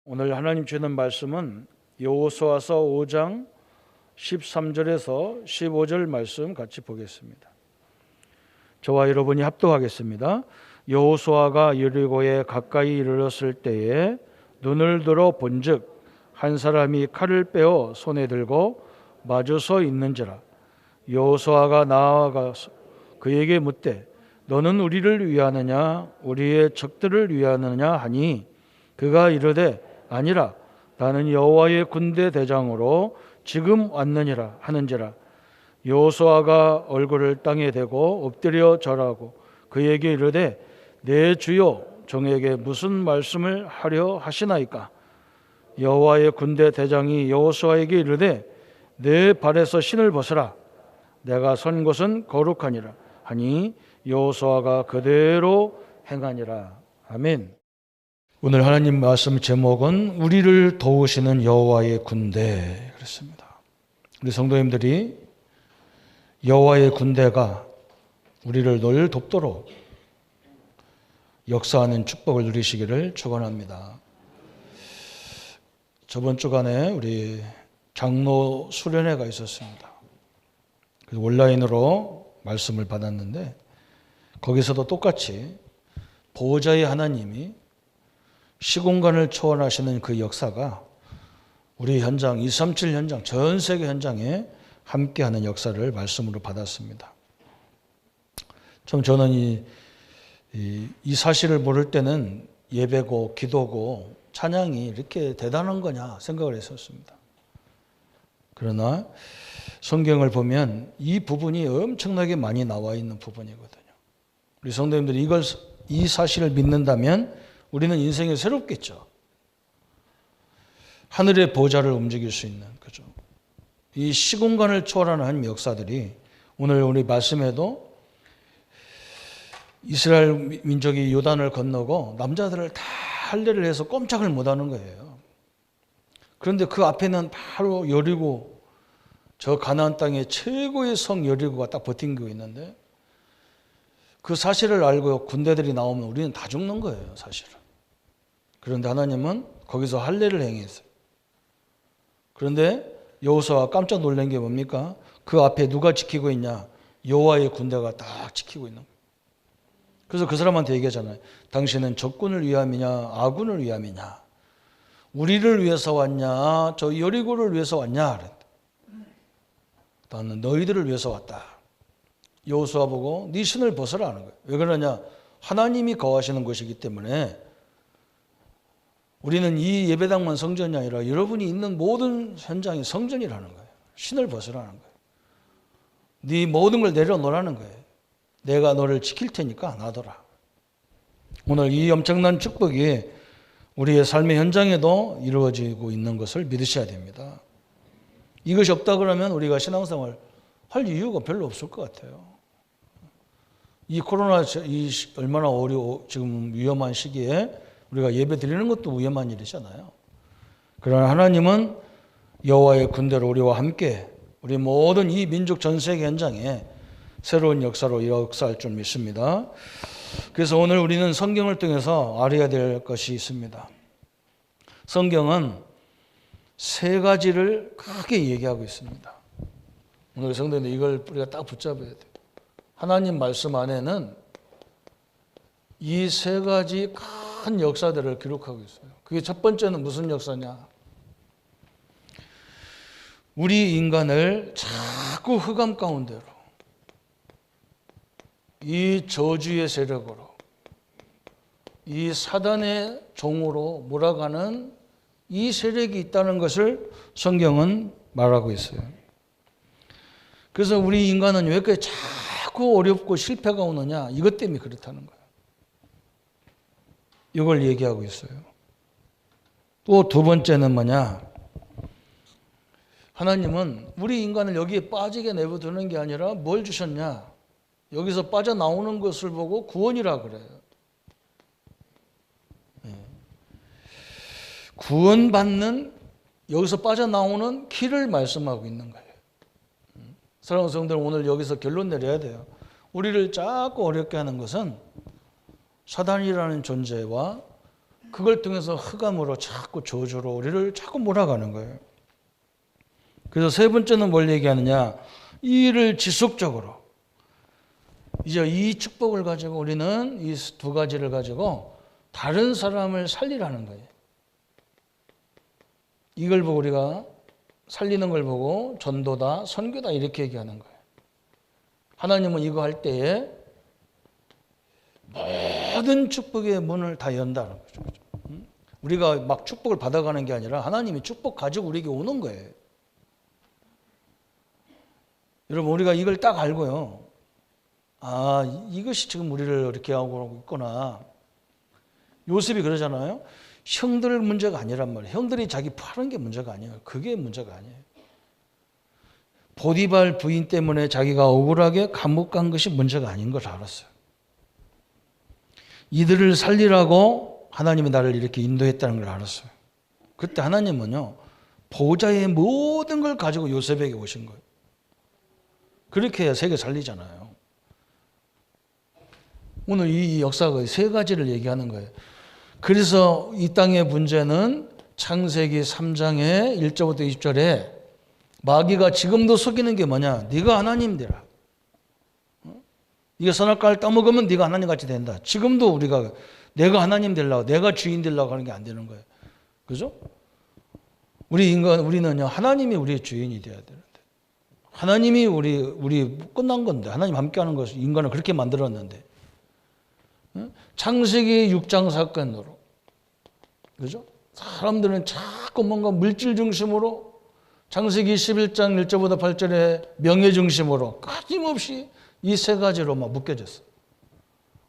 오늘 하나님 주시는 말씀은 여호수아서 5장 13절에서 15절 말씀 같이 보겠습니다. 저와 여러분이 합독하겠습니다. 여호수아가 여리고에 가까이 이르렀을 때에 눈을 들어 본즉 한 사람이 칼을 빼어 손에 들고 마주 서 있는지라. 여호수아가 나아가서 그에게 묻되 너는 우리를 위하느냐 우리의 적들을 위하느냐 하니 그가 이르되 아니라 나는 여호와의 군대 대장으로 지금 왔느니라 하는지라. 여호수아가 얼굴을 땅에 대고 엎드려 절하고 그에게 이르되 내 주여 종에게 무슨 말씀을 하려 하시나이까. 여호와의 군대 대장이 여호수아에게 이르되 내 발에서 신을 벗으라. 내가 선 곳은 거룩하니라 하니 여호수아가 그대로 행하니라. 아멘. 오늘 하나님 말씀 제목은 우리를 도우시는 여호와의 군대 그렇습니다. 우리 성도님들이 여호와의 군대가 우리를 늘 돕도록 역사하는 축복을 누리시기를 축원합니다. 저번 주간에 우리 장로 수련회가 있었습니다. 그래서 온라인으로 말씀을 받았는데 거기서도 똑같이 보호자의 하나님이 시공간을 초월하시는 그 역사가 우리 현장 237 현장 전 세계 현장에 함께하는 역사를 말씀으로 받았습니다. 참 저는 이 사실을 모를 때는 예배고 기도고 찬양이 이렇게 대단한 거냐 생각을 했었습니다. 그러나 성경을 보면 이 부분이 엄청나게 많이 나와 있는 부분이거든요. 우리 성도님들이 이 사실을 믿는다면 우리는 인생이 새롭겠죠. 하늘의 보좌를 움직일 수 있는 거죠. 이 시공간을 초월하는 하나님의 역사들이 오늘 우리 말씀에도 이스라엘 민족이 요단을 건너고 남자들을 다 할례를 해서 꼼짝을 못하는 거예요. 그런데 그 앞에는 바로 여리고 저 가나안 땅의 최고의 성 여리고가 딱 버틴고 있는데 그 사실을 알고 군대들이 나오면 우리는 다 죽는 거예요, 사실은. 그런데 하나님은 거기서 할례를 행했어요. 그런데 여호수아가 깜짝 놀란 게 뭡니까? 그 앞에 누가 지키고 있냐? 여호와의 군대가 딱 지키고 있는 거예요. 그래서 그 사람한테 얘기하잖아요. 당신은 적군을 위함이냐 아군을 위함이냐? 우리를 위해서 왔냐 저 여리고를 위해서 왔냐? 나는 너희들을 위해서 왔다. 여호수아 보고 네 신을 벗으라 하는 거예요. 왜 그러냐? 하나님이 거하시는 것이기 때문에 우리는 이 예배당만 성전이 아니라 여러분이 있는 모든 현장이 성전이라는 거예요. 신을 벗으라는 거예요. 네 모든 걸 내려놓으라는 거예요. 내가 너를 지킬 테니까 놔둬라. 오늘 이 엄청난 축복이 우리의 삶의 현장에도 이루어지고 있는 것을 믿으셔야 됩니다. 이것이 없다 그러면 우리가 신앙생활 할 이유가 별로 없을 것 같아요. 이 코로나 얼마나 지금 위험한 시기에 우리가 예배 드리는 것도 위험한 일이잖아요. 그러나 하나님은 여호와의 군대로 우리와 함께 우리 모든 이 민족 전 세계 현장에 새로운 역사로 역사할 줄 믿습니다. 그래서 오늘 우리는 성경을 통해서 알아야 될 것이 있습니다. 성경은 세 가지를 크게 얘기하고 있습니다. 오늘 성도님들 이걸 우리가 딱 붙잡아야 돼요. 하나님 말씀 안에는 이 세 가지 큰 역사들을 기록하고 있어요. 그게 첫 번째는 무슨 역사냐? 우리 인간을 자꾸 흑암 가운데로 이 저주의 세력으로 이 사단의 종으로 몰아가는 이 세력이 있다는 것을 성경은 말하고 있어요. 그래서 우리 인간은 왜 이렇게 자꾸 어렵고 실패가 오느냐? 이것 때문에 그렇다는 거예요. 이걸 얘기하고 있어요. 또 두 번째는 뭐냐? 하나님은 우리 인간을 여기에 빠지게 내버려두는 게 아니라 뭘 주셨냐? 여기서 빠져나오는 것을 보고 구원이라 그래요. 구원받는 여기서 빠져나오는 길을 말씀하고 있는 거예요. 사랑하는 성도들 오늘 여기서 결론 내려야 돼요. 우리를 자꾸 어렵게 하는 것은 사단이라는 존재와 그걸 통해서 흑암으로 자꾸 저주로 우리를 자꾸 몰아가는 거예요. 그래서 세 번째는 뭘 얘기하느냐? 이 일을 지속적으로. 이제 이 축복을 가지고 우리는 이 두 가지를 가지고 다른 사람을 살리라는 거예요. 이걸 보고 우리가 살리는 걸 보고 전도다, 선교다 이렇게 얘기하는 거예요. 하나님은 이거 할 때에 모든 축복의 문을 다 연다는 거죠. 우리가 막 축복을 받아가는 게 아니라 하나님이 축복 가지고 우리에게 오는 거예요. 여러분 우리가 이걸 딱 알고요. 아, 이것이 지금 우리를 이렇게 하고 있구나. 요셉이 그러잖아요. 형들 문제가 아니란 말이에요. 형들이 자기 파는 게 문제가 아니에요. 그게 문제가 아니에요. 보디발 부인 때문에 자기가 억울하게 감옥 간 것이 문제가 아닌 걸 알았어요. 이들을 살리라고 하나님이 나를 이렇게 인도했다는 걸 알았어요. 그때 하나님은요, 보좌의 모든 걸 가지고 요셉에게 오신 거예요. 그렇게 해야 세계 살리잖아요. 오늘 이 역사가 세 가지를 얘기하는 거예요. 그래서 이 땅의 문제는 창세기 3장의 1절부터 20절에 마귀가 지금도 속이는 게 뭐냐? 네가 하나님 되라. 이게 선악과를 따먹으면 네가 하나님같이 된다. 지금도 우리가 내가 하나님 되려고, 내가 주인 되려고 하는 게 안 되는 거예요. 그죠? 우리는요, 하나님이 우리의 주인이 되어야 되는데. 하나님이 우리 끝난 건데, 하나님 함께 하는 것을 인간을 그렇게 만들었는데. 창세기 6장 사건으로. 그죠? 사람들은 자꾸 뭔가 물질 중심으로 창세기 11장 1절부터 8절에 명예 중심으로 끊임없이 이 세 가지로 막 묶여졌어.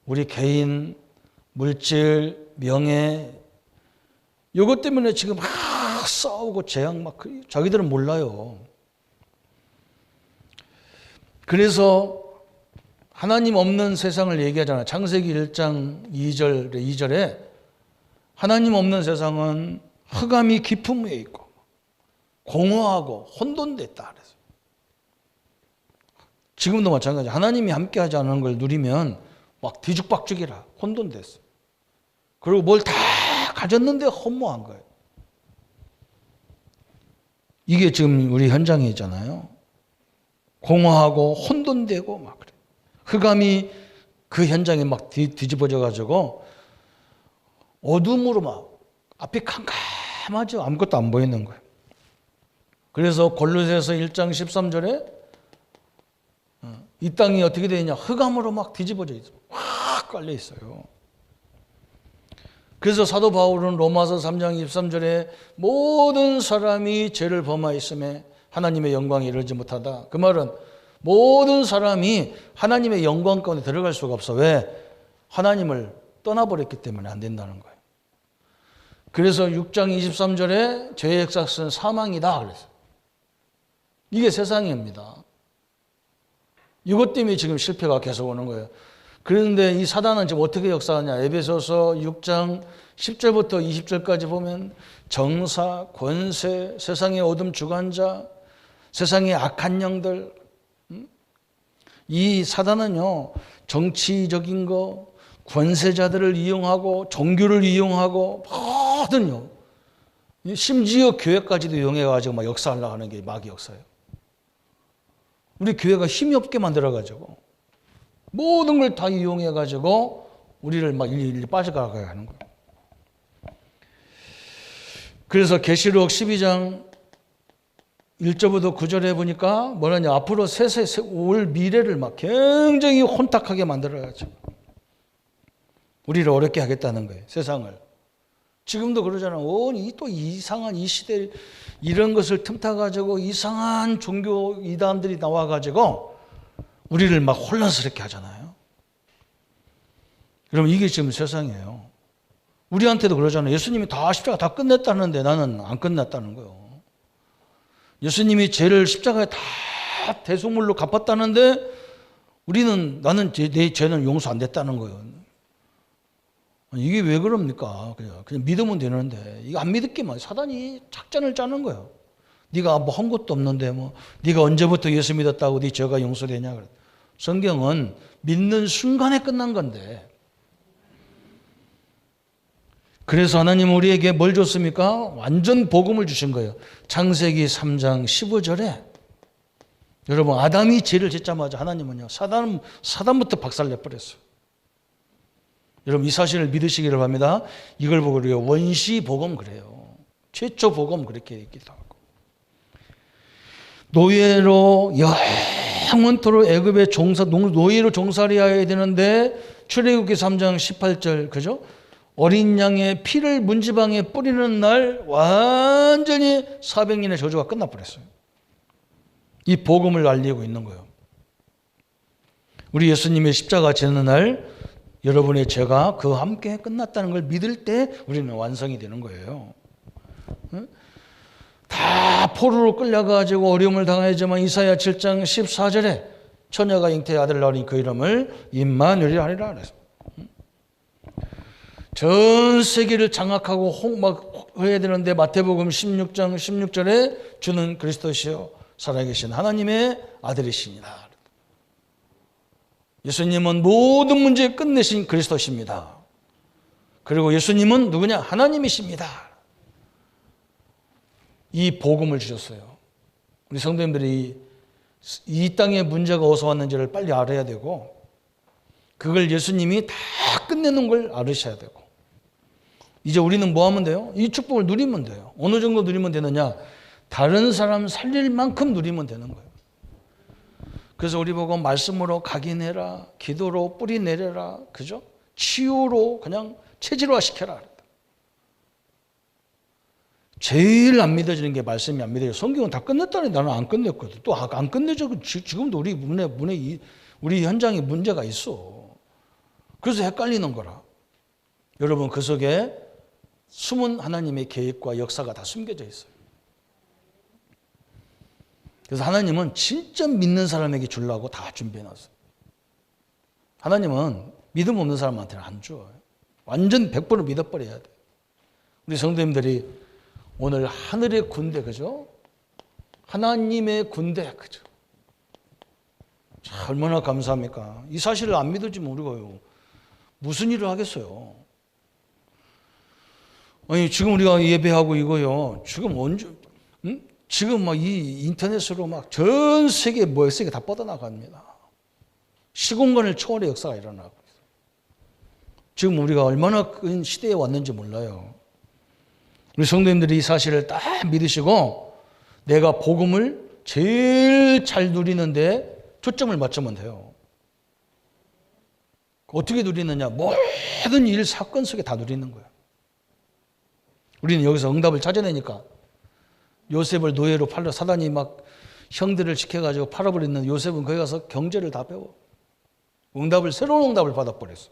우리 개인, 물질, 명예, 이것 때문에 지금 막 싸우고 재앙 막 자기들은 몰라요. 그래서 하나님 없는 세상을 얘기하잖아요. 창세기 1장 2절에 하나님 없는 세상은 흑암이 깊은 위에 있고 공허하고 혼돈됐다 그래서. 지금도 마찬가지. 하나님이 함께하지 않은 걸 누리면 막 뒤죽박죽이라 혼돈됐어. 그리고 뭘 다 가졌는데 허무한 거예요. 이게 지금 우리 현장이잖아요. 공허하고 혼돈되고 막 그래. 흑암이 그 현장에 막 뒤집어져 가지고 어둠으로 막 앞이 캄캄하죠. 아무것도 안 보이는 거예요. 그래서 골로새서 1장 13절에 이 땅이 어떻게 되느냐? 흑암으로 막 뒤집어져 있어요. 확 깔려 있어요. 그래서 사도 바울은 로마서 3장 23절에 모든 사람이 죄를 범하였음에 하나님의 영광에 이르지 못하다. 그 말은 모든 사람이 하나님의 영광 가운데 들어갈 수가 없어. 왜? 하나님을 떠나버렸기 때문에 안 된다는 거예요. 그래서 6장 23절에 죄의 삭은 사망이다 그랬어요. 이게 세상입니다. 이것 때문에 지금 실패가 계속 오는 거예요. 그런데 이 사단은 지금 어떻게 역사하냐? 에베소서 6장 10절부터 20절까지 보면 정사, 권세, 세상의 어둠 주관자, 세상의 악한 영들, 이 사단은요, 정치적인 거, 권세자들을 이용하고 종교를 이용하고 모든요, 심지어 교회까지도 이용해가지고 막 역사하려고 하는 게 마귀 역사예요. 우리 교회가 힘이 없게 만들어가지고 모든 걸 다 이용해가지고 우리를 막 일일이 빠져가게 하는 거예요. 그래서 계시록 12장 1절부터 9절에 보니까 뭐라냐, 앞으로 올 미래를 막 굉장히 혼탁하게 만들어가지고 우리를 어렵게 하겠다는 거예요. 세상을. 지금도 그러잖아요. 또 이상한 이 시대 이런 것을 틈타가지고 이상한 종교 이단들이 나와가지고 우리를 막 혼란스럽게 하잖아요. 그럼 이게 지금 세상이에요. 우리한테도 그러잖아요. 예수님이 다 십자가 다 끝냈다는데 나는 안 끝났다는 거예요. 예수님이 죄를 십자가에 다 대속물로 갚았다는데 나는 내 죄는 용서 안 됐다는 거예요. 이게 왜 그럽니까? 그냥 믿으면 되는데 이거 안 믿을게만 사단이 작전을 짜는 거예요. 네가 뭐 한 것도 없는데 네가 언제부터 예수 믿었다고 네 죄가 용서되냐? 성경은 믿는 순간에 끝난 건데 그래서 하나님 우리에게 뭘 줬습니까? 완전 복음을 주신 거예요. 창세기 3장 15절에 여러분 아담이 죄를 짓자마자 하나님은요 사단부터 박살내버렸어요. 여러분 이 사실을 믿으시기를 바랍니다. 이걸 보고 우리가 원시 복음 그래요. 최초 복음 그렇게 얘기도 하고 노예로 영원토록 애굽의 노예로 종살이해야 되는데 출애굽기 3장 18절 그죠? 어린 양의 피를 문지방에 뿌리는 날 완전히 400년의 저주가 끝나버렸어요. 이 복음을 알리고 있는 거예요. 우리 예수님의 십자가 지는 날 여러분의 죄가 그와 함께 끝났다는 걸 믿을 때 우리는 완성이 되는 거예요. 다 포로로 끌려가지고 어려움을 당하지만 이사야 7장 14절에 처녀가 잉태의 아들을 낳으니 그 이름을 임마누엘이라 하리라 그랬어요. 전 세계를 장악하고 해야 되는데 마태복음 16장 16절에 주는 그리스도시요 살아계신 하나님의 아들이십니다. 예수님은 모든 문제 끝내신 그리스도십니다. 그리고 예수님은 누구냐? 하나님이십니다. 이 복음을 주셨어요. 우리 성도님들이 이 땅에 문제가 어디서 왔는지를 빨리 알아야 되고 그걸 예수님이 다 끝내는 걸 알으셔야 되고 이제 우리는 뭐 하면 돼요? 이 축복을 누리면 돼요. 어느 정도 누리면 되느냐? 다른 사람 살릴 만큼 누리면 되는 거예요. 그래서 우리 보고 말씀으로 각인해라, 기도로 뿌리 내려라, 그죠? 치유로 그냥 체질화 시켜라. 제일 안 믿어지는 게 말씀이 안 믿어요. 성경은 다 끝냈다니 나는 안 끝냈거든. 또 안 끝내죠. 지금도 우리 우리 현장에 문제가 있어. 그래서 헷갈리는 거라. 여러분 그 속에 숨은 하나님의 계획과 역사가 다 숨겨져 있어요. 그래서 하나님은 진짜 믿는 사람에게 주려고 다 준비해놨어요. 하나님은 믿음 없는 사람한테는 안 줘요. 완전 100% 믿어버려야 돼. 우리 성도님들이 오늘 하늘의 군대, 그죠? 하나님의 군대, 그죠? 자, 얼마나 감사합니까? 이 사실을 안 믿어지면 우리가 무슨 일을 하겠어요? 아니, 지금 우리가 예배하고 이거요. 지금 언제, 지금 막 이 인터넷으로 막 전 세계 세계 다 뻗어나갑니다. 시공간을 초월의 역사가 일어나고 있어요. 지금 우리가 얼마나 큰 시대에 왔는지 몰라요. 우리 성도님들이 이 사실을 딱 믿으시고 내가 복음을 제일 잘 누리는데 초점을 맞추면 돼요. 어떻게 누리느냐? 모든 일, 사건 속에 다 누리는 거예요. 우리는 여기서 응답을 찾아내니까 요셉을 노예로 팔려 사단이 막 형들을 시켜가지고 팔아버리는 요셉은 거기 가서 경제를 다 배워. 새로운 응답을 받아버렸어.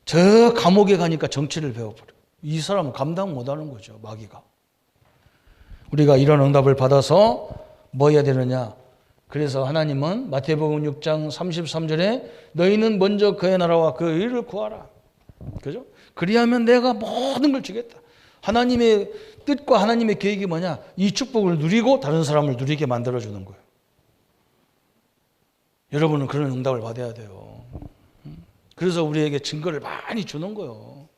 저 감옥에 가니까 정치를 배워버려. 이 사람은 감당 못하는 거죠, 마귀가. 우리가 이런 응답을 받아서 뭐 해야 되느냐? 그래서 하나님은 마태복음 6장 33절에 너희는 먼저 그의 나라와 그 의를 구하라. 그죠? 그리하면 내가 모든 걸 주겠다. 하나님의 뜻과 하나님의 계획이 뭐냐? 이 축복을 누리고 다른 사람을 누리게 만들어주는 거예요. 여러분은 그런 응답을 받아야 돼요. 그래서 우리에게 증거를 많이 주는 거예요.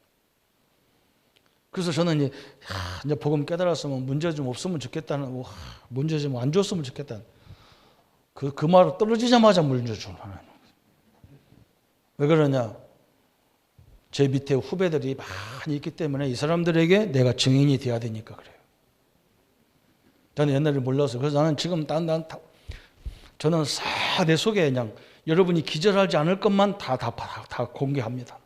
그래서 저는 이제 복음 깨달았으면 문제 좀 없으면 좋겠다는, 문제 좀 안 줬으면 좋겠다는, 그 말을 떨어지자마자 문제 주는 거예요. 왜 그러냐? 제 밑에 후배들이 많이 있기 때문에 이 사람들에게 내가 증인이 돼야 되니까 그래요. 저는 옛날에 몰랐어요. 그래서 나는 지금 저는 내 속에 그냥 여러분이 기절하지 않을 것만 다 공개합니다.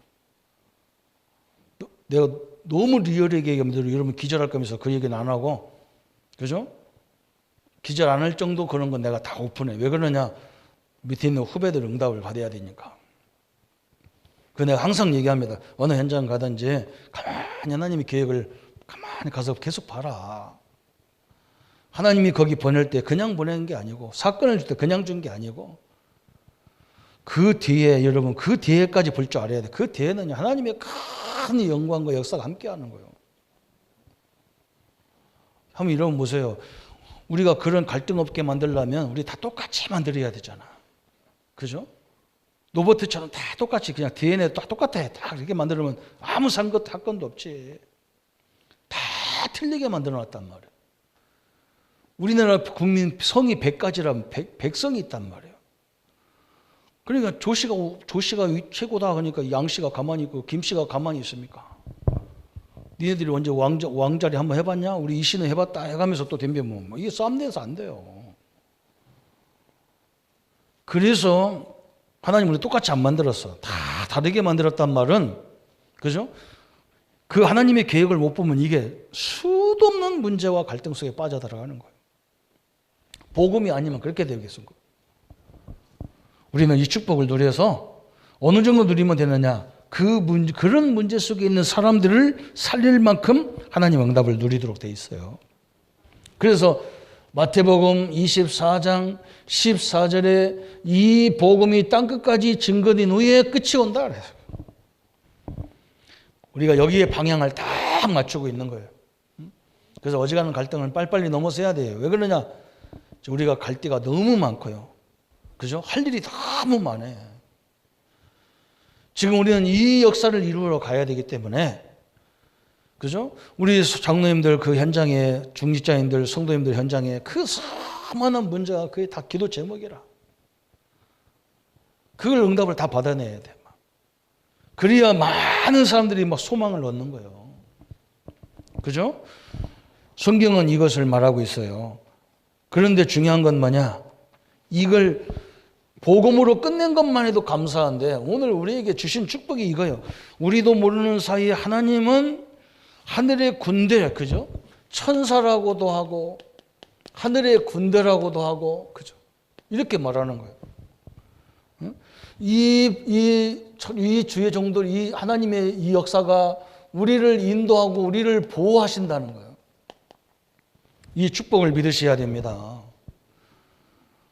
내가 너무 리얼하게 얘기하면 여러분 기절할 거면서 그 얘기는 안 하고, 그죠? 기절 안 할 정도 그런 건 내가 다 오픈해. 왜 그러냐? 밑에 있는 후배들 응답을 받아야 되니까. 그 내가 항상 얘기합니다. 어느 현장 가든지 가만히 하나님의 계획을 가만히 가서 계속 봐라. 하나님이 거기 보낼 때 그냥 보내는 게 아니고, 사건을 줄 때 그냥 준 게 아니고, 그 뒤에 여러분 그 뒤에까지 볼 줄 알아야 돼. 그 뒤에는 하나님의 큰 영광과 역사가 함께하는 거예요. 한번 이러면 보세요. 우리가 그런 갈등 없게 만들려면 우리 다 똑같이 만들어야 되잖아. 그죠? 로봇처럼 다 똑같이 그냥 DNA 딱 똑같아. 딱 이렇게 만들면 아무 사건도 없지. 다 틀리게 만들어놨단 말이에요. 우리나라 국민 성이 100가지라면 100성이 있단 말이에요. 그러니까 조씨가 최고다 하니까 양씨가 가만히 있고 김씨가 가만히 있습니까? 니네들이 언제 왕자리 한번 해봤냐? 우리 이씨는 해봤다 해가면서 또 덤벼면 이게 싸움내서 안 돼요. 그래서 하나님 우리 똑같이 안 만들었어. 다 다르게 만들었단 말은, 그죠? 그 하나님의 계획을 못 보면 이게 수도 없는 문제와 갈등 속에 빠져들어가는 거예요. 복음이 아니면 그렇게 되겠습니까? 우리는 이 축복을 누려서 어느 정도 누리면 되느냐? 그런 문제 속에 있는 사람들을 살릴 만큼 하나님 응답을 누리도록 돼 있어요. 그래서 마태복음 24장 14절에 이 복음이 땅끝까지 증거된 후에 끝이 온다 그래서 우리가 여기에 방향을 딱 맞추고 있는 거예요. 그래서 어지간한 갈등을 빨리빨리 넘어서야 돼요. 왜 그러냐? 우리가 갈 데가 너무 많고요. 그죠? 할 일이 너무 많아요. 지금 우리는 이 역사를 이루러 가야 되기 때문에, 그죠? 우리 장로님들 그 현장에, 중직자님들, 성도님들 현장에 그 수많은 문제가 그게 다 기도 제목이라. 그걸 응답을 다 받아내야 돼. 그래야 많은 사람들이 막 소망을 얻는 거예요. 그죠? 성경은 이것을 말하고 있어요. 그런데 중요한 건 뭐냐? 이걸 복음으로 끝낸 것만 해도 감사한데 오늘 우리에게 주신 축복이 이거예요. 우리도 모르는 사이에 하나님은 하늘의 군대, 그죠? 천사라고도 하고 하늘의 군대라고도 하고, 그죠? 이렇게 말하는 거예요. 이 주의 정도, 이 하나님의 이 역사가 우리를 인도하고 우리를 보호하신다는 거예요. 이 축복을 믿으셔야 됩니다.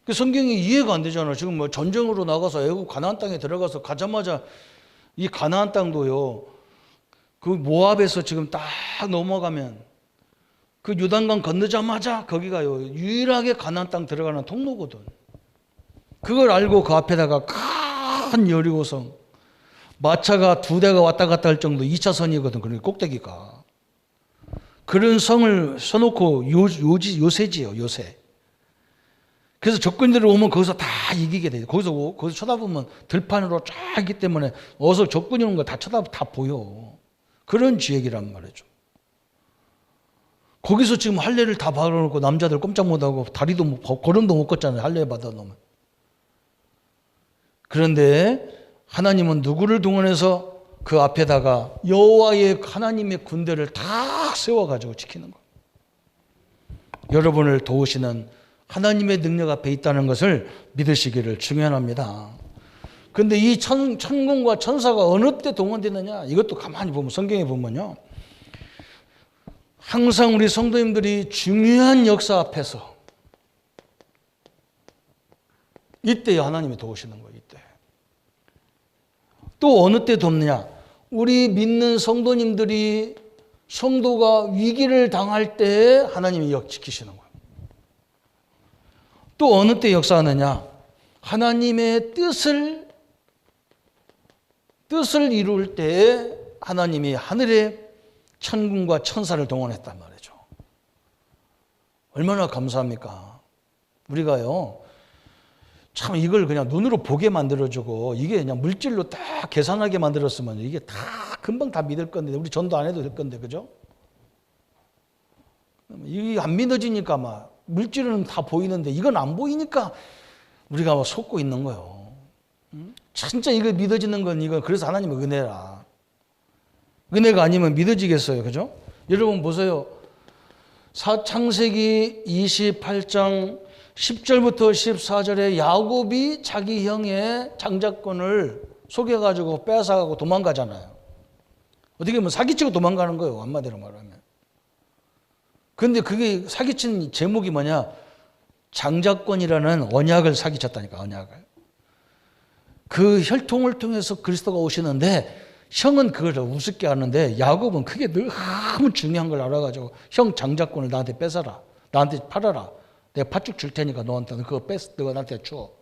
그 성경이 이해가 안 되잖아요. 지금 뭐 전쟁으로 나가서 애국 가나안 땅에 들어가서 가자마자 이 가나안 땅도요. 그 모압에서 지금 딱 넘어가면 그 요단강 건너자마자 거기가요. 유일하게 가나안 땅 들어가는 통로거든. 그걸 알고 그 앞에다가 큰 여리고성 마차가 2대가 왔다 갔다 할 정도 2차선이거든. 그러니까 꼭대기가. 그런 성을 써놓고 요새지요. 요새. 그래서 적군들이 오면 거기서 다 이기게 돼요. 거기서 쳐다보면 들판으로 쫙 있기 때문에 어서 적군이 오는 거 다 다 보여. 그런 지역이란 말이죠. 거기서 지금 할례를 다 받아놓고 남자들 꼼짝 못하고 다리도 걸음도 못 걷잖아요. 할례 받아놓으면. 그런데 하나님은 누구를 동원해서 그 앞에다가 여호와의 하나님의 군대를 다 세워가지고 지키는 거예요. 여러분을 도우시는 하나님의 능력 앞에 있다는 것을 믿으시기를 중요합니다. 그런데 이 천군과 천사가 어느 때 동원되느냐? 이것도 가만히 보면 성경에 보면요. 항상 우리 성도님들이 중요한 역사 앞에서 이때 하나님이 도우시는 거예요. 이때. 또 어느 때 돕느냐? 우리 믿는 성도가 위기를 당할 때 하나님이 지키시는 거예요. 또 어느 때 역사하느냐? 하나님의 뜻을 이룰 때 하나님이 하늘의 천군과 천사를 동원했단 말이죠. 얼마나 감사합니까? 우리가요, 참 이걸 그냥 눈으로 보게 만들어주고 이게 그냥 물질로 딱 계산하게 만들었으면 이게 다 금방 다 믿을 건데 우리 전도 안 해도 될 건데, 그죠? 이게 안 믿어지니까 막 물질은 다 보이는데 이건 안 보이니까 우리가 막 속고 있는 거예요. 진짜 이거 믿어지는 건 이거 그래서 하나님의 은혜라. 은혜가 아니면 믿어지겠어요, 그죠? 여러분 보세요. 창세기 28장 10절부터 14절에 야곱이 자기 형의 장자권을 속여가지고 뺏어가고 도망가잖아요. 어떻게 보면 사기치고 도망가는 거예요, 한마디로 말하면. 그런데 그게 사기친 제목이 뭐냐? 장자권이라는 언약을 사기쳤다니까, 언약을. 그 혈통을 통해서 그리스도가 오시는데 형은 그걸 우습게 하는데 야곱은 그게 너무 중요한 걸 알아가지고 형 장자권을 나한테 뺏어라. 나한테 팔아라. 내가 팥죽 줄 테니까 너한테 그거 너가 나한테 줘.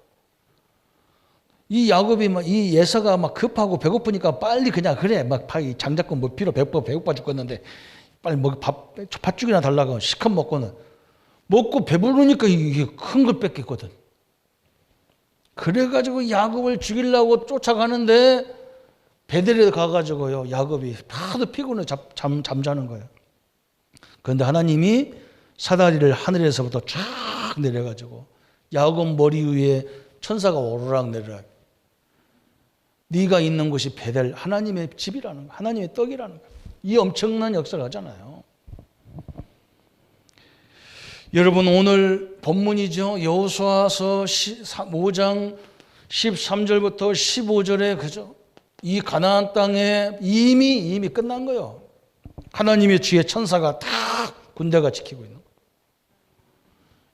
이 야곱이 막 이 예서가 막 급하고 배고프니까 빨리 그냥 그래 막 장자권 뭐 필요 배고파 죽겠는데 빨리 뭐 팥죽이나 달라고 시컷 먹고는 먹고 배부르니까 이게 큰 걸 뺏겼거든. 그래가지고 야곱을 죽이려고 쫓아가는데 베델에 가가지고요 야곱이 하도 피곤해 잠자는 거예요. 그런데 하나님이 사다리를 하늘에서부터 쫙 내려가지고 야곱 머리 위에 천사가 오르락 내리락. 네가 있는 곳이 베델 하나님의 집이라는 거, 하나님의 떡이라는 거. 이 엄청난 역사를 하잖아요. 여러분 오늘 본문이죠. 여호수아서 5장 13절부터 15절에 그죠? 이 가나안 땅에 이미 끝난 거예요. 하나님의 주의 천사가 다 군대가 지키고 있는 거예요.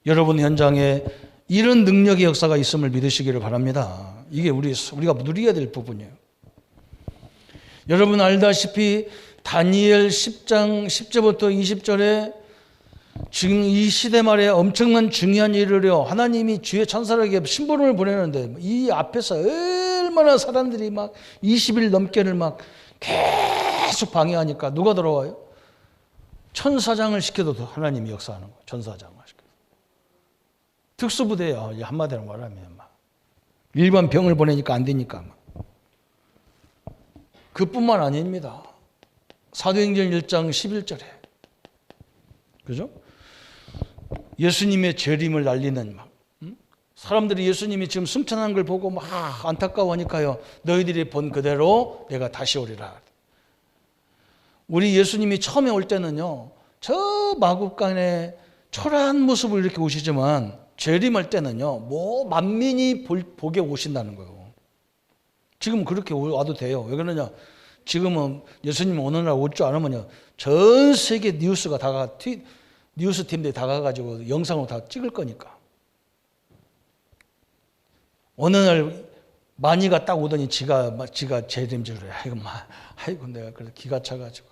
여러분 현장에 이런 능력의 역사가 있음을 믿으시기를 바랍니다. 이게 우리가 누려야 될 부분이에요. 여러분 알다시피 다니엘 10장 10절부터 20절에 지금 이 시대 말에 엄청난 중요한 일을요 하나님이 주의 천사에게 심부름을 보내는데 이 앞에서 얼마나 사람들이 막 20일 넘게를 막 계속 방해하니까 누가 들어와요? 천사장을 시켜도 하나님이 역사하는 거예요. 천사장을 시켜도. 특수부대예요. 한마디로 말하면 막 일반 병을 보내니까 안 되니까 막. 그뿐만 아닙니다. 사도행전 1장 11절에 그죠? 예수님의 재림을 알리는 막 사람들이 예수님이 지금 승천한 걸 보고 막 안타까워하니까요. 너희들이 본 그대로 내가 다시 오리라. 우리 예수님이 처음에 올 때는요. 저 마국간에 초라한 모습을 이렇게 오시지만 재림할 때는요. 뭐 만민이 보게 오신다는 거예요. 지금 그렇게 와도 돼요. 왜 그러냐? 지금은 예수님 오는 날 올 줄 알으면요. 전 세계 뉴스가 뉴스 팀들이 다 가가지고 영상으로 다 찍을 거니까. 어느 날 마니가 딱 오더니 지가 재림주를 해. 아이고 내가 그래서 기가 차가지고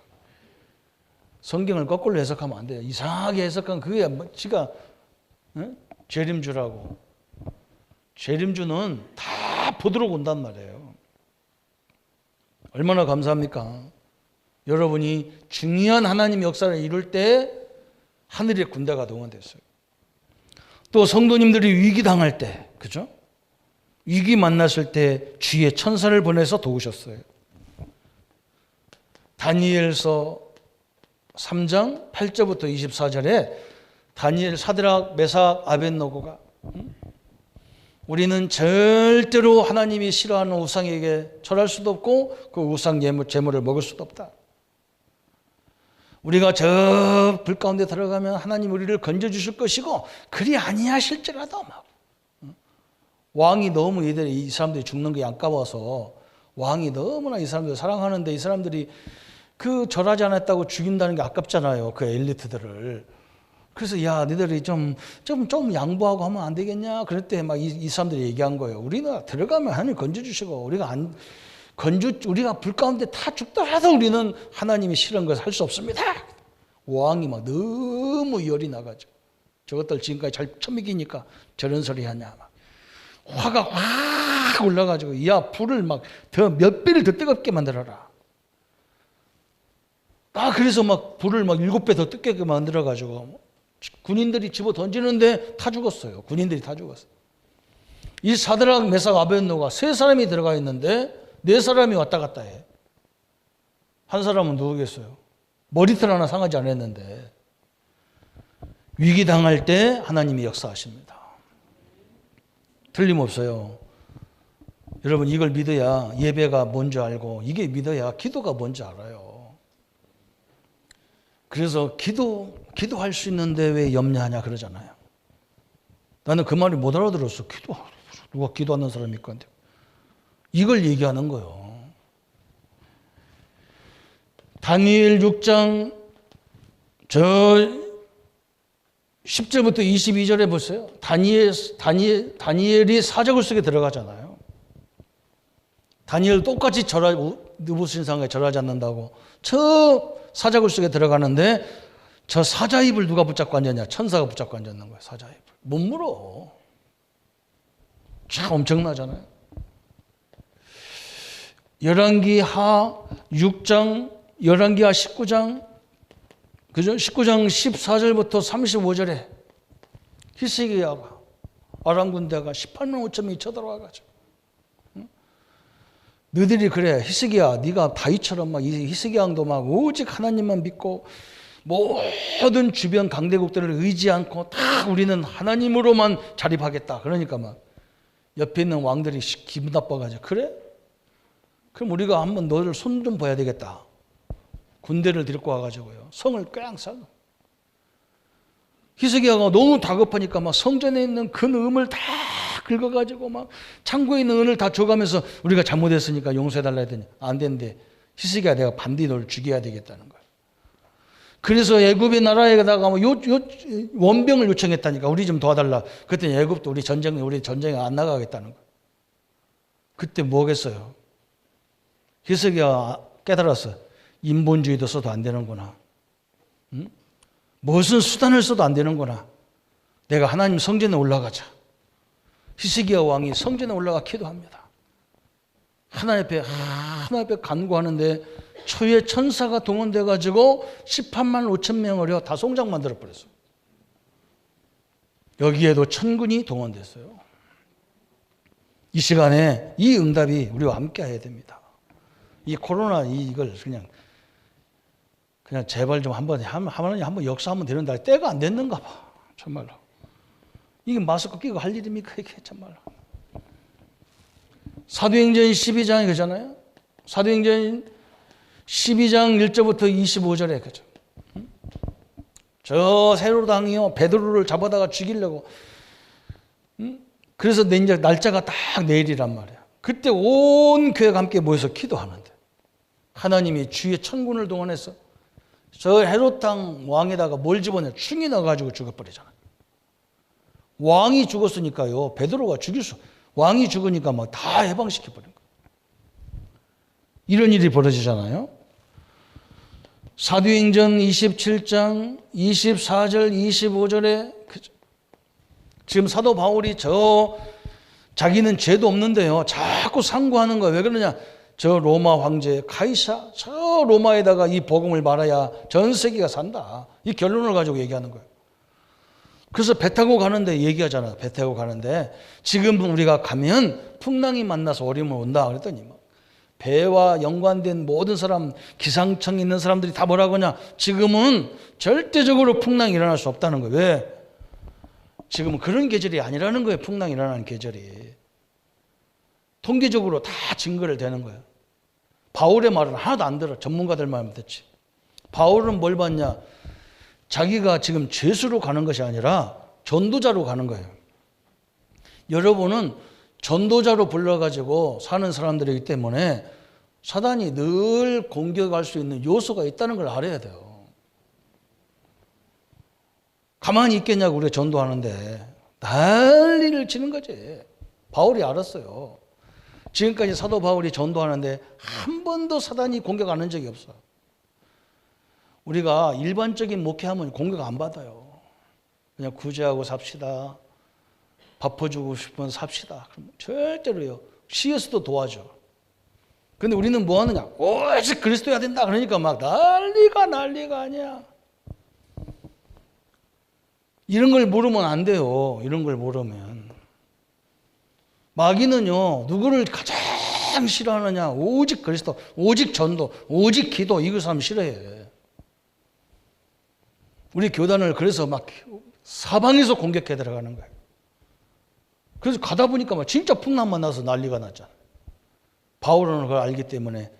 성경을 거꾸로 해석하면 안 돼요. 이상하게 해석하면 그게 지가 재림주라고. 재림주는 다 보도록 온단 말이에요. 얼마나 감사합니까? 여러분이 중요한 하나님 역사를 이룰 때 하늘의 군대가 동원됐어요. 또 성도님들이 위기 당할 때, 그죠? 위기 만났을 때 주의 천사를 보내서 도우셨어요. 다니엘서 3장 8절부터 24절에 다니엘, 사드락, 메삭, 아벳노고가 우리는 절대로 하나님이 싫어하는 우상에게 절할 수도 없고 그 우상 제물을 먹을 수도 없다. 우리가 저 불 가운데 들어가면 하나님 우리를 건져주실 것이고 그리 아니하실지라도 막 왕이 너무 이 사람들이 죽는 게 안까워서 왕이 너무나 이 사람들을 사랑하는데 이 사람들이 그 절하지 않았다고 죽인다는 게 아깝잖아요. 그 엘리트들을. 그래서 야 너희들이 좀 양보하고 하면 안 되겠냐. 그럴 때 막 이 사람들이 얘기한 거예요. 우리가 들어가면 하나님 건져주시고 우리가 불 가운데 다 죽더라도 우리는 하나님이 싫은 것을 할 수 없습니다. 왕이 막 너무 열이 나가지고 저것들 지금까지 잘 처먹이니까 저런 소리 하냐 막 화가 확 올라가지고 야 불을 막 더 몇 배를 더 뜨겁게 만들어라. 그래서 막 불을 막 7배 더 뜨겁게 만들어가지고 군인들이 집어 던지는데 다 죽었어요. 군인들이 다 죽었어요. 이 사드락, 메삭, 아벳노가 3사람이 들어가 있는데 4사람이 왔다 갔다 해. 한 사람은 누구겠어요? 머리털 하나 상하지 않았는데 위기 당할 때 하나님이 역사하십니다. 틀림없어요. 여러분 이걸 믿어야 예배가 뭔지 알고 이게 믿어야 기도가 뭔지 알아요. 그래서 기도할 수 있는데 왜 염려하냐 그러잖아요. 나는 그 말을 못 알아들었어. 누가 기도하는 사람이 있고 이걸 얘기하는 거예요. 다니엘 6장 10절부터 22절에 보세요. 다니엘이 사자굴 속에 들어가잖아요. 다니엘 똑같이 느부갓네살상에 절하지 않는다고 저 사자굴 속에 들어가는데 저 사자 입을 누가 붙잡고 앉았냐? 천사가 붙잡고 앉았는 거예요. 사자 입을. 못 물어. 참 엄청나잖아요. 열왕기하 6장, 열왕기하 19장, 그죠? 19장 14절부터 35절에 히스기야가 아람 군대가 18만 5천명이 쳐들어와가지고, 너희들이 그래, 히스기야, 네가 다윗처럼 막 히스기야 왕도 막 오직 하나님만 믿고 모든 주변 강대국들을 의지 않고 다 우리는 하나님으로만 자립하겠다. 그러니까 막 옆에 있는 왕들이 기분 나빠가지고, 그래? 그럼 우리가 한번 너를 손 좀 봐야 되겠다. 군대를 데리고 와가지고요, 성을 꽝 싸고. 히스기야가 너무 다급하니까 막 성전에 있는 큰 음을 다 긁어가지고 막 창고에 있는 은을 다 줘가면서 우리가 잘못했으니까 용서해달라 했더니 안 된대. 히스기야, 내가 반드시 너를 죽여야 되겠다는 거야. 그래서 애굽의 나라에다가 원병을 요청했다니까. 우리 좀 도와달라. 그랬더니 애굽도 우리 전쟁에 안 나가겠다는 거야. 그때 뭐겠어요? 히스기야 깨달았어. 인본주의도 써도 안 되는구나. 응? 무슨 수단을 써도 안 되는구나. 내가 하나님 성전에 올라가자. 히스기야 왕이 성전에 올라가 기도합니다. 하나님 앞에 간구하는데 초에 천사가 동원돼 가지고 18만 5천 명을 다 송장 만들어 버렸어. 여기에도 천군이 동원됐어요. 이 시간에 이 응답이 우리와 함께 해야 됩니다. 이 코로나 이걸 그냥 제발 좀 한번 역사하면 되는데 때가 안 됐는가 봐. 정말로. 이게 마스크 끼고 할 일입니까? 이게 정말로. 사도행전 12장에 그잖아요. 사도행전 12장 1절부터 25절에 그죠. 저 세로당이요, 베드로를 잡아다가 죽이려고. 그래서 이제 날짜가 딱 내일이란 말이야. 그때 온 교회가 함께 모여서 기도하는데 하나님이 주의 천군을 동원해서 저 헤롯당 왕에다가 뭘 집어넣냐, 충이 넣어가지고 죽여버리잖아요. 왕이 죽었으니까요, 베드로가 왕이 죽으니까 막 다 해방시켜버린 거예요. 이런 일이 벌어지잖아요. 사도행전 27장 24절 25절에 지금 사도 바울이 자기는 죄도 없는데요, 자꾸 상고하는 거예요. 왜 그러냐? 저 로마 황제 카이사, 저 로마에다가 이 복음을 말아야 전 세계가 산다. 이 결론을 가지고 얘기하는 거예요. 그래서 배 타고 가는데 얘기하잖아. 배 타고 가는데 지금 우리가 가면 풍랑이 만나서 어려움을 온다. 그랬더니 막 배와 연관된 모든 사람, 기상청 있는 사람들이 다 뭐라고 하냐? 지금은 절대적으로 풍랑이 일어날 수 없다는 거예요. 왜? 지금은 그런 계절이 아니라는 거예요. 풍랑이 일어나는 계절이. 통계적으로 다 증거를 대는 거예요. 바울의 말은 하나도 안 들어. 전문가들 말만 듣지. 바울은 뭘 봤냐? 자기가 지금 죄수로 가는 것이 아니라 전도자로 가는 거예요. 여러분은 전도자로 불러가지고 사는 사람들이기 때문에 사단이 늘 공격할 수 있는 요소가 있다는 걸 알아야 돼요. 가만히 있겠냐고 우리가 전도하는데 난리를 치는 거지. 바울이 알았어요. 지금까지 사도 바울이 전도하는데 한 번도 사단이 공격 안 한 적이 없어. 우리가 일반적인 목회하면 공격 안 받아요. 그냥 구제하고 삽시다. 밥퍼주고 싶으면 삽시다. 그럼 절대로요. CS도 도와줘. 근데 우리는 뭐 하느냐? 오직 그리스도야 된다. 그러니까 막 난리가 아니야. 이런 걸 모르면 안 돼요. 이런 걸 모르면. 마귀는요, 누구를 가장 싫어하느냐? 오직 그리스도, 오직 전도, 오직 기도, 이걸 사람 싫어해. 우리 교단을 그래서 막 사방에서 공격해 들어가는 거예요. 그래서 가다 보니까 막 진짜 풍랑만 나서 난리가 났잖아요. 바울은 그걸 알기 때문에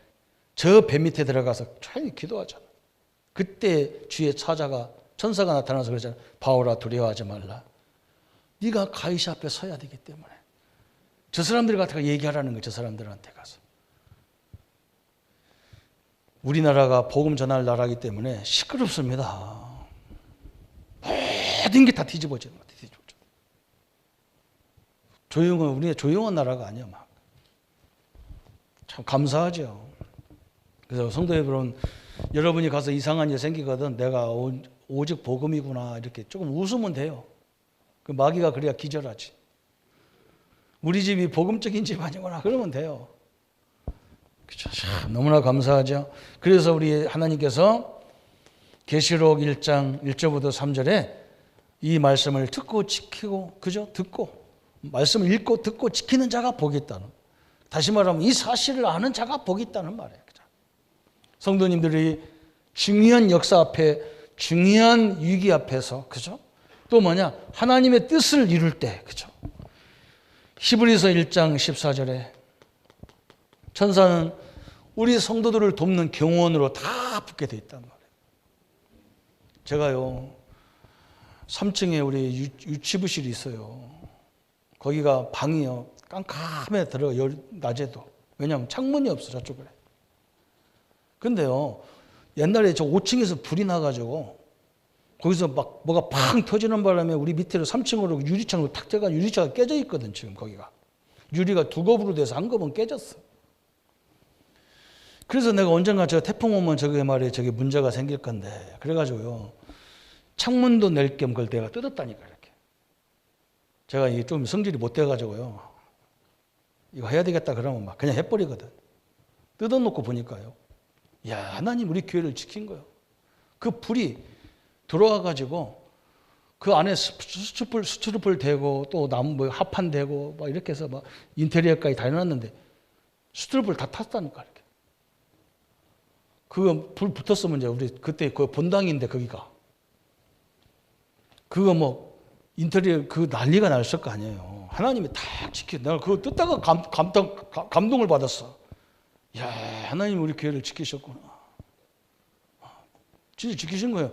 저 배 밑에 들어가서 조용히 기도하잖아요. 그때 주의 천사가 나타나서 그러잖아요. 바울아, 두려워하지 말라. 네가 가이사 앞에 서야 되기 때문에. 저 사람들 같아가 얘기하라는 거예요. 저 사람들한테 가서. 우리나라가 복음 전할 나라이기 때문에 시끄럽습니다. 모든 게 다 뒤집어지는 것 같아요. 우리가 조용한 나라가 아니야. 막. 참 감사하죠. 그래서 성도 여러분, 여러분이 가서 이상한 일 생기거든 내가 오직 복음이구나 이렇게 조금 웃으면 돼요. 그 마귀가 그래야 기절하지. 우리 집이 복음적인 집 아니구나 그러면 돼요. 그렇죠? 참 너무나 감사하죠. 그래서 우리 하나님께서 계시록 1장 1절부터 3절에 이 말씀을 듣고 지키고, 그죠? 듣고 말씀을 읽고 듣고 지키는 자가 복이 있다는, 다시 말하면 이 사실을 아는 자가 복이 있다는 말이에요. 그죠? 성도님들이 중요한 역사 앞에, 중요한 위기 앞에서, 그죠? 또 뭐냐? 하나님의 뜻을 이룰 때, 그죠? 히브리서 1장 14절에 천사는 우리 성도들을 돕는 경호원으로 다 붙게 돼 있단 말이에요. 제가요, 3층에 우리 유치부실이 있어요. 거기가 방이요, 깜깜해 들어가, 낮에도. 왜냐하면 창문이 없어, 저쪽에. 근데요, 옛날에 저 5층에서 불이 나가지고 거기서 막 뭐가 팡 터지는 바람에 우리 밑으로 3층으로 유리창으로 탁 들어가 유리창가 깨져 있거든. 지금 거기가 유리가 두 겹으로 돼서 한 겹은 깨졌어. 그래서 내가 언젠가 저 태풍 오면 저게 말이에요, 저게 문제가 생길 건데, 그래가지고요 창문도 낼 겸 그걸 내가 뜯었다니까. 이렇게 제가 이게 좀 성질이 못 돼가지고요 이거 해야 되겠다 그러면 막 그냥 해버리거든. 뜯어놓고 보니까요, 야, 하나님 우리 교회를 지킨 거예요. 그 불이 들어와가지고 그 안에 스티로폴 대고 또 나무 뭐 합판 대고 막 이렇게 해서 막 인테리어까지 다 해놨는데 스티로폴 다 탔다니까. 이렇게 그거 불 붙었으면 이제 우리 그때 그 본당인데 거기가 그거 뭐 인테리어 그 난리가 났을 거 아니에요. 하나님이 다 지켜. 내가 그거 뜯다가 감동을 받았어. 야, 하나님 우리 교회를 지키셨구나. 진짜 지키신 거예요.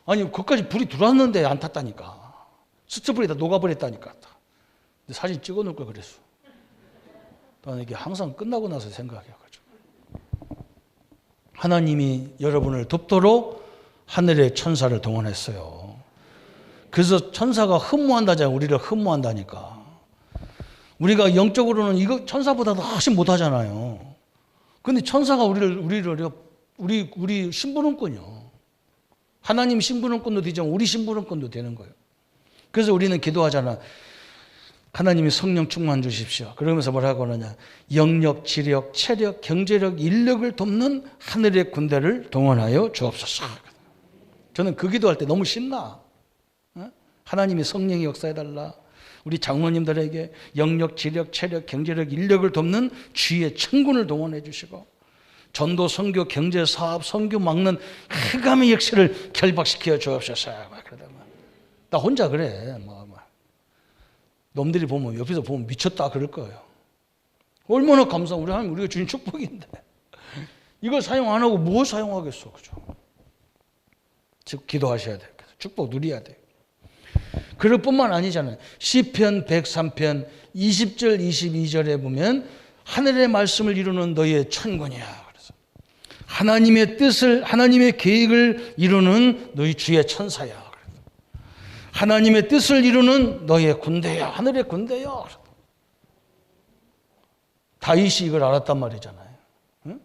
아니, 거기까지 불이 들어왔는데 안 탔다니까. 스티로폴이 다 녹아버렸다니까. 근데 사진 찍어놓을 걸 그랬어. 나는 이게 항상 끝나고 나서 생각해가지고. 하나님이 여러분을 돕도록 하늘의 천사를 동원했어요. 그래서 천사가 흠모한다잖아요. 우리를 흠모한다니까. 우리가 영적으로는 이거 천사보다도 훨씬 못하잖아요. 근데 천사가 우리 신분은권이요. 하나님 신분은권도 되지만 우리 신분은권도 되는 거예요. 그래서 우리는 기도하잖아. 하나님이 성령 충만 주십시오. 그러면서 뭐라고 하느냐. 영력, 지력, 체력, 경제력, 인력을 돕는 하늘의 군대를 동원하여 주옵소서. 저는 그 기도할 때 너무 신나. 하나님이 성령이 역사해달라. 우리 장로님들에게 영력, 지력, 체력, 경제력, 인력을 돕는 주의 천군을 동원해 주시고 전도, 선교, 경제, 사업, 선교 막는 흑암의 역사를 결박시켜 주옵소서. 나 혼자 그래. 놈들이 보면 옆에서 보면 미쳤다 그럴 거예요. 얼마나 감사. 우리 하나님 우리가 주신 축복인데 이걸 사용 안 하고 뭐 사용하겠어, 그죠? 즉 기도하셔야 돼요. 축복 누려야 돼요. 그럴 뿐만 아니잖아요. 시편 103편 20절 22절에 보면 하늘의 말씀을 이루는 너희의 천군이야. 그래서 하나님의 뜻을, 하나님의 계획을 이루는 너희 주의 천사야. 하나님의 뜻을 이루는 너희의 군대야. 하늘의 군대야. 다윗이 이걸 알았단 말이잖아요. 응?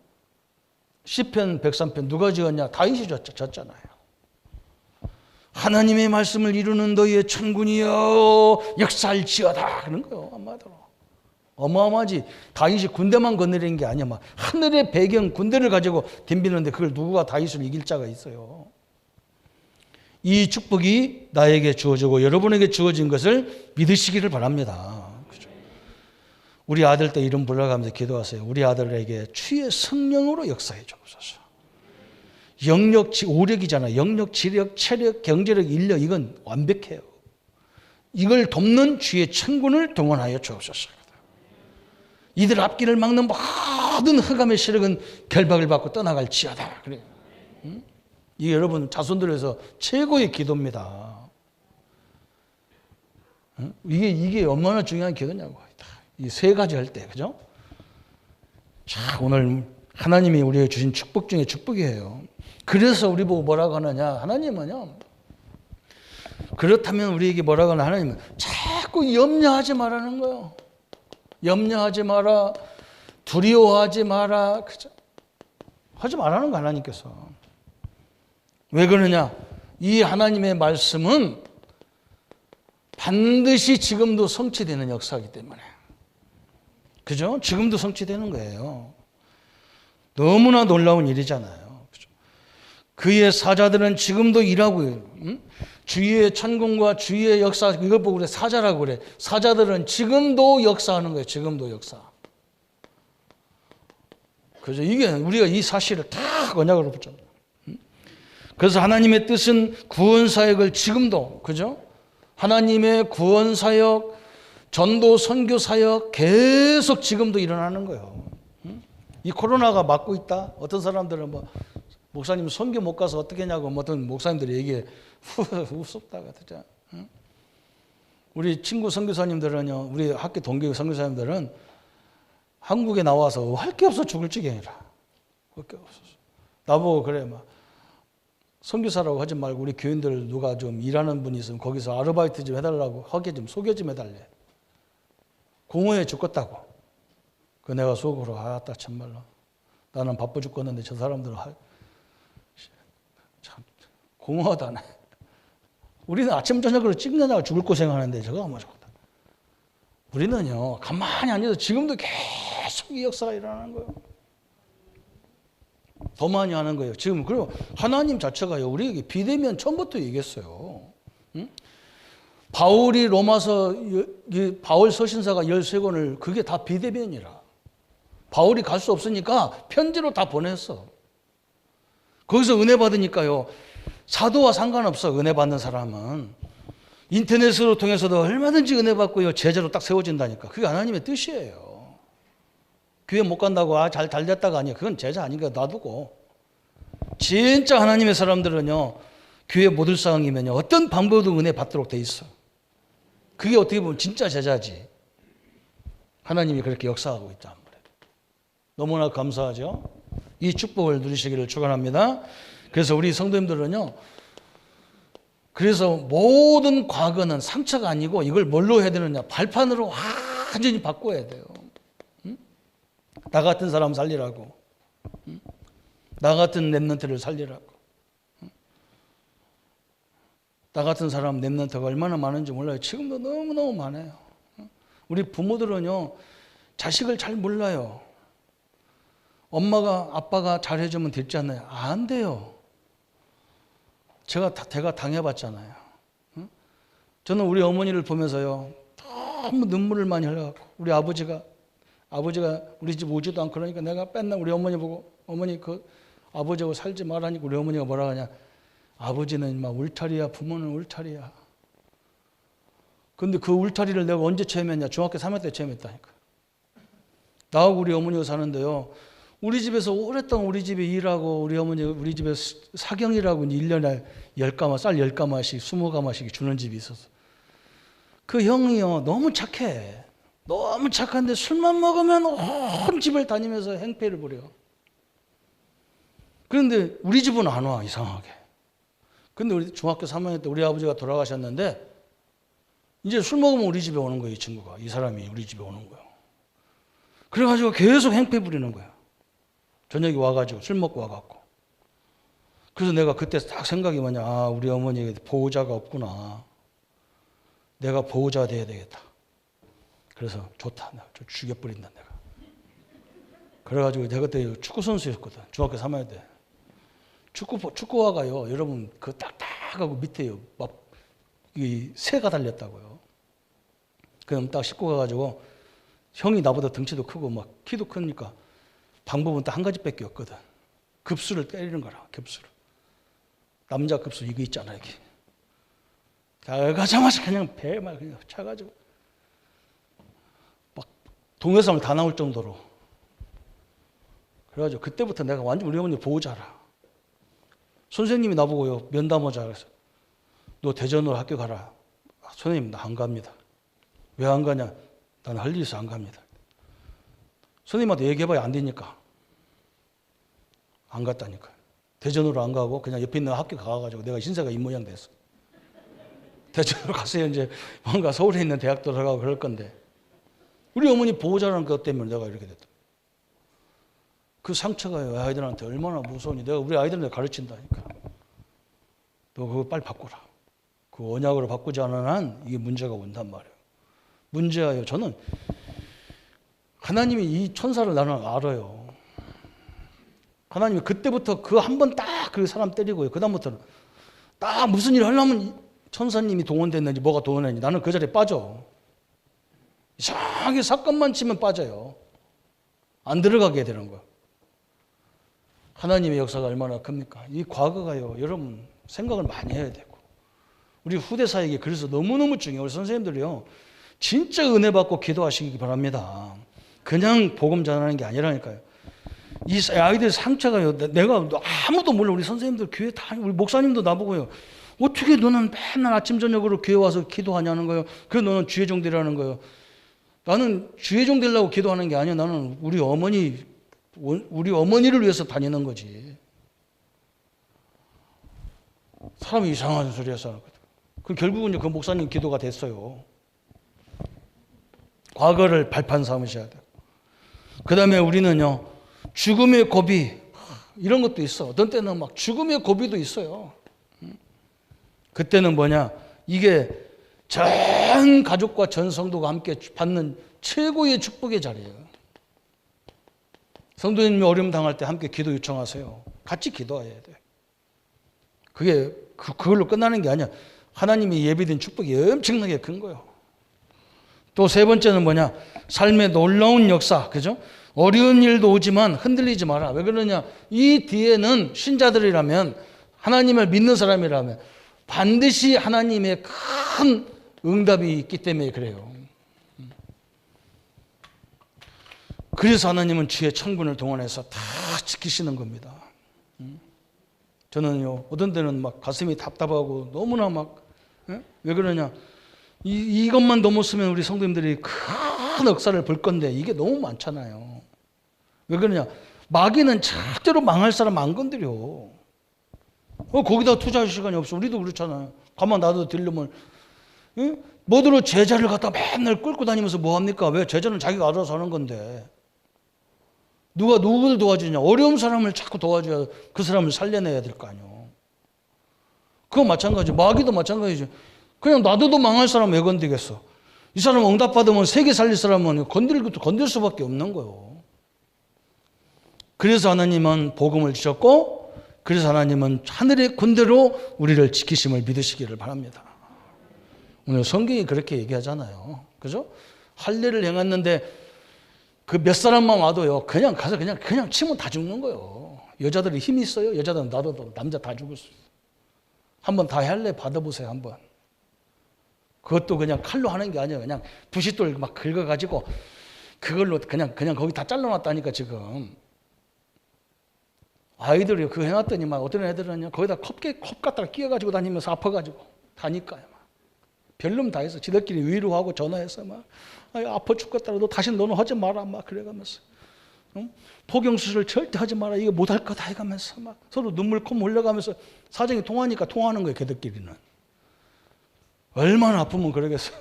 시편 103편 누가 지었냐? 다윗이 졌잖아요. 하나님의 말씀을 이루는 너희의 천군이여 역사할지어다 그런 거예요. 한마디로 어마어마하지. 다윗이 군대만 건드리는 게 아니야. 막 하늘의 배경 군대를 가지고 덤비는데 그걸 누가 다윗을 이길 자가 있어요. 이 축복이 나에게 주어지고 여러분에게 주어진 것을 믿으시기를 바랍니다. 그죠? 우리 아들 때 이름 불러가면서 기도하세요. 우리 아들에게 주의 성령으로 역사해 주옵소서. 영력, 오력이잖아. 영력, 지력, 체력, 경제력, 인력 이건 완벽해요. 이걸 돕는 주의 천군을 동원하여 주옵소서. 이들 앞길을 막는 모든 흑암의 세력은 결박을 받고 떠나갈지어다. 그래. 응? 이게 여러분 자손들에서 최고의 기도입니다. 응? 이게 얼마나 중요한 기도냐고. 이 세 가지 할 때, 그죠? 자, 오늘 하나님이 우리에게 주신 축복 중에 축복이에요. 그래서 우리 보고 뭐라고 하느냐? 하나님은요. 그렇다면 우리에게 뭐라고 하나? 하나님은 자꾸 염려하지 말라는 거예요. 염려하지 마라. 두려워하지 마라. 그죠? 하지 말라는 거 하나님께서. 왜 그러냐? 이 하나님의 말씀은 반드시 지금도 성취되는 역사이기 때문에. 그죠? 지금도 성취되는 거예요. 너무나 놀라운 일이잖아요. 그죠? 그의 사자들은 지금도 일하고요. 주의 천군과 주의 역사, 이걸 보고 그래 사자라고 그래. 사자들은 지금도 역사하는 거예요. 지금도 역사. 그죠? 이게 우리가 이 사실을 다 언약으로 붙잡는. 그래서 하나님의 뜻은 구원 사역을 지금도, 그죠? 하나님의 구원 사역, 전도 선교 사역 계속 지금도 일어나는 거예요. 이 코로나가 막고 있다. 어떤 사람들은 뭐 목사님 선교 못 가서 어떻게 하냐고 어떤 목사님들이 얘기해. 우습다가 진짜. 우리 친구 선교사님들은요, 우리 학교 동교 선교사님들은 한국에 나와서 할 게 없어 죽을 지경이라. 할 게 없어. 나보고 그래 막 선교사라고 하지 말고 우리 교인들 누가 좀 일하는 분이 있으면 거기서 아르바이트 좀 해달라고 하게 좀 소개 좀 해달래. 공허해 죽겠다고. 그 내가 속으로 아따 참말로 나는 바빠 죽겠는데 저 사람들은 참 공허하다네. 우리는 아침 저녁으로 찍느냐고 죽을 고생하는데 저거 뭐 좋다. 우리는요 가만히 앉아서 지금도 계속 이 역사가 일어나는 거예요. 더 많이 하는 거예요. 지금 그리고 하나님 자체가요 우리에게 비대면 처음부터 얘기했어요. 응? 바울이 로마서 바울 서신사가 13권을 그게 다 비대면이라. 바울이 갈 수 없으니까 편지로 다 보냈어. 거기서 은혜 받으니까요. 사도와 상관없어. 은혜 받는 사람은. 인터넷으로 통해서도 얼마든지 은혜 받고요. 제자로 딱 세워진다니까. 그게 하나님의 뜻이에요. 교회 못 간다고 잘 됐다가 아니야. 그건 제자 아닌가 놔두고. 진짜 하나님의 사람들은요. 교회 못 올 상황이면요. 어떤 방법으로 은혜 받도록 돼 있어. 그게 어떻게 보면 진짜 제자지. 하나님이 그렇게 역사하고 있단 말이에요. 너무나 감사하죠. 이 축복을 누리시기를 축원합니다. 그래서 우리 성도님들은요. 그래서 모든 과거는 상처가 아니고 이걸 뭘로 해야 되느냐. 발판으로 완전히 바꿔야 돼요. 응? 나 같은 사람 살리라고. 응? 나 같은 랩런트를 살리라고. 응? 나 같은 사람 랩런트가 얼마나 많은지 몰라요. 지금도 너무너무 많아요. 우리 부모들은요. 자식을 잘 몰라요. 엄마가 아빠가 잘해주면 되지 않나요? 안 돼요. 제가 당해봤잖아요. 응? 저는 우리 어머니를 보면서요. 너무 눈물을 많이 흘려갖고 우리 아버지가 우리 집 오지도 않고 그러니까 내가 맨날 우리 어머니 보고 어머니 그 아버지하고 살지 말라니까 우리 어머니가 뭐라 하냐. 아버지는 막 울타리야. 부모는 울타리야. 근데 그 울타리를 내가 언제 체험했냐. 중학교 3학년 때 체험했다니까. 나하고 우리 어머니가 사는데요. 우리 집에서 오랫동안 우리 집에 일하고 우리 어머니 우리 집에 사경이라고 1년에 10가마 쌀 10가마씩 20가마씩 주는 집이 있어서 그 형이요 너무 착해. 너무 착한데 술만 먹으면 온 집을 다니면서 행패를 부려. 그런데 우리 집은 안 와 이상하게. 근데 우리 중학교 3학년 때 우리 아버지가 돌아가셨는데 이제 술 먹으면 우리 집에 오는 거예요. 이 친구가. 이 사람이 우리 집에 오는 거예요. 그래가지고 계속 행패 부리는 거예요. 저녁에 와가지고 술 먹고 와갖고. 그래서 내가 그때 딱 생각이 뭐냐. 아, 우리 어머니에게 보호자가 없구나. 내가 보호자가 돼야 되겠다. 그래서 좋다. 내가 죽여버린다 내가. 그래가지고 내가 그때 축구 선수였거든. 중학교 3학년 때. 축구화가요. 여러분 그 딱딱하고 밑에요. 막 이 새가 달렸다고요. 그럼 딱 싣고 가가지고 형이 나보다 덩치도 크고 막 키도 크니까 방법은 딱 한 가지밖에 없거든. 급수를 때리는 거라. 급수를. 남자 급수 이거 있잖아 이게. 가자마자 그냥 배에 막 그냥 차가지고 막 동영상을 다 나올 정도로. 그래가지고 그때부터 내가 완전 우리 어머니 보호자라. 선생님이 나보고요 면담하자 그래서 너 대전으로 학교 가라. 아, 선생님 나 안 갑니다. 왜 안 가냐? 나는 할 일이 있어 안 갑니다. 선생님한테 얘기해봐야 안 되니까 안 갔다니까. 대전으로 안 가고 그냥 옆에 있는 학교 가가지고 내가 신세가 이 모양 됐어. 대전으로 가서 이제 뭔가 서울에 있는 대학도 들어가고 그럴 건데 우리 어머니 보호자라는 것 때문에 내가 이렇게 됐다. 그 상처가 아이들한테 얼마나 무서우니. 내가 우리 아이들한테 가르친다니까. 너 그거 빨리 바꾸라. 그 언약으로 바꾸지 않은 한 이게 문제가 온단 말이에요. 문제예요. 저는 하나님이 이 천사를 나는 알아요. 하나님이 그때부터 그 한 번 딱 그 사람 때리고요. 그 다음부터는 딱 무슨 일을 하려면 천사님이 동원됐는지 뭐가 동원했는지 나는 그 자리에 빠져. 이상하게 사건만 치면 빠져요. 안 들어가게 되는 거야. 하나님의 역사가 얼마나 큽니까? 이 과거가요, 여러분 생각을 많이 해야 되고 우리 후대사에게 그래서 너무너무 중요해요. 우리 선생님들이요 진짜 은혜 받고 기도하시기 바랍니다. 그냥 복음 전하는 게 아니라니까요. 이 아이들 상처가요, 내가 아무도 몰라. 우리 선생님들 교회 다, 우리 목사님도 나보고요, 어떻게 너는 맨날 아침 저녁으로 교회 와서 기도하냐는 거예요. 그래 너는 주의 종 되라는 거예요. 나는 주의 종 되려고 기도하는 게 아니야. 나는 우리 어머니를 위해서 다니는 거지. 사람이 이상한 소리 해서 그 결국은 그 목사님 기도가 됐어요. 과거를 발판 삼으셔야 돼요. 그 다음에 우리는요, 죽음의 고비, 이런 것도 있어. 어떤 때는 막 죽음의 고비도 있어요. 그때는 뭐냐, 이게 전 가족과 전 성도가 함께 받는 최고의 축복의 자리예요. 성도님이 어려움 당할 때 함께 기도 요청하세요. 같이 기도해야 돼. 그게 그걸로 끝나는 게 아니야. 하나님이 예비된 축복이 엄청나게 큰 거예요. 또 세 번째는 뭐냐, 삶의 놀라운 역사, 그죠? 어려운 일도 오지만 흔들리지 마라. 왜 그러냐, 이 뒤에는 신자들이라면, 하나님을 믿는 사람이라면 반드시 하나님의 큰 응답이 있기 때문에 그래요. 그래서 하나님은 주의 천군을 동원해서 다 지키시는 겁니다. 저는요, 어떤 때는 막 가슴이 답답하고 너무나 막, 왜 그러냐, 이것만 넘었으면 우리 성도님들이 큰 역사를 볼 건데 이게 너무 많잖아요. 왜 그러냐, 마귀는 절대로 망할 사람 안 건드려. 거기다 투자할 시간이 없어. 우리도 그렇잖아요. 가만 놔둬도 들려면, 뭐들어 제자를 갖다 맨날 끌고 다니면서 뭐합니까? 왜? 제자는 자기가 알아서 하는 건데. 누가 누구를 도와주냐? 어려운 사람을 자꾸 도와줘야 그 사람을 살려내야 될 거 아니에요. 그거 마찬가지. 마귀도 마찬가지죠. 그냥 놔둬도 망할 사람 왜 건드리겠어? 이 사람 응답받으면 세계 살릴 사람은 건들 수밖에 없는 거예요. 그래서 하나님은 복음을 주셨고, 그래서 하나님은 하늘의 군대로 우리를 지키심을 믿으시기를 바랍니다. 오늘 성경이 그렇게 얘기하잖아요. 그죠? 할례를 행했는데 그 몇 사람만 와도요, 그냥 가서 그냥 치면 다 죽는 거예요. 여자들이 힘이 있어요. 여자들은 놔둬도 남자 다 죽을 수 있어요. 한번 다 할례 받아보세요. 한번. 그것도 그냥 칼로 하는 게 아니에요. 그냥 부싯돌 막 긁어가지고 그걸로 그냥 거기 다 잘라놨다니까 지금. 아이들이 그거 해놨더니 막 어떤 애들은요, 거기다 컵 갖다가 끼워가지고 다니면서 아파가지고 다니까요. 막 별놈 다 해서 지들끼리 위로하고 전화해서 막, 아파 죽겠다. 너 다시 너는 하지 마라. 막 그래가면서. 포경수술 절대 하지 마라. 이거 못할 거다 해가면서 막 서로 눈물 콧물 흘려가면서 사정이 통하니까 통하는 거예요. 걔들끼리는. 얼마나 아프면 그러겠어요.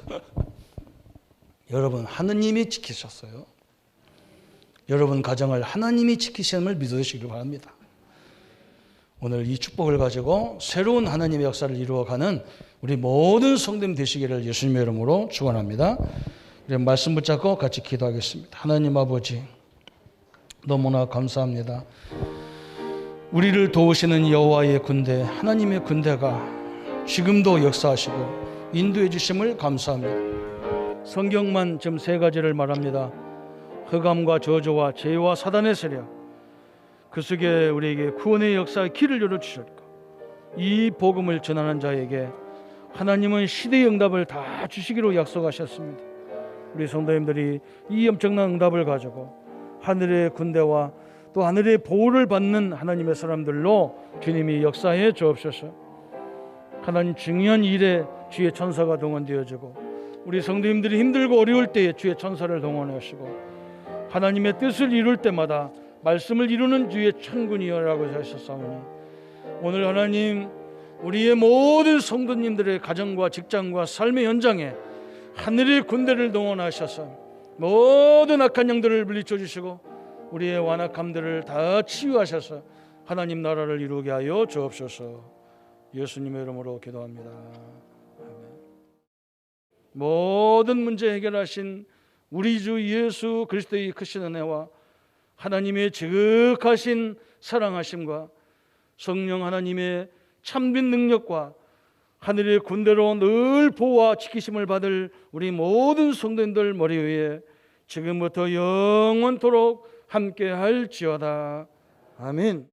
여러분, 하느님이 지키셨어요. 여러분 가정을 하나님이 지키심을 믿으시길 바랍니다. 오늘 이 축복을 가지고 새로운 하나님의 역사를 이루어가는 우리 모든 성도님 되시기를 예수님의 이름으로 축원합니다. 우리 말씀 붙잡고 같이 기도하겠습니다. 하나님 아버지, 너무나 감사합니다. 우리를 도우시는 여호와의 군대, 하나님의 군대가 지금도 역사하시고 인도해 주심을 감사합니다. 성경만 지금 세 가지를 말합니다. 흑암과 저주와 죄와 사단의 세력, 그 속에 우리에게 구원의 역사의 길을 열어주셨고, 이 복음을 전하는 자에게 하나님은 시대의 응답을 다 주시기로 약속하셨습니다. 우리 성도님들이 이 엄청난 응답을 가지고 하늘의 군대와 또 하늘의 보호를 받는 하나님의 사람들로 주님이 역사해 주옵소서. 하나님 중요한 일에 주의 천사가 동원되어지고, 우리 성도님들이 힘들고 어려울 때에 주의 천사를 동원하시고, 하나님의 뜻을 이룰 때마다 말씀을 이루는 주의 천군이여라고 하셨사오니, 오늘 하나님 우리의 모든 성도님들의 가정과 직장과 삶의 현장에 하늘의 군대를 동원하셔서 모든 악한 영들을 물리쳐 주시고 우리의 완악함들을 다 치유하셔서 하나님 나라를 이루게 하여 주옵소서. 예수님의 이름으로 기도합니다. 아멘. 모든 문제 해결하신 우리 주 예수 그리스도의 크신 은혜와 하나님의 지극하신 사랑하심과 성령 하나님의 참된 능력과 하늘의 군대로 늘 보호와 지키심을 받을 우리 모든 성도님들 머리 위에 지금부터 영원토록 함께 할지어다. 아멘.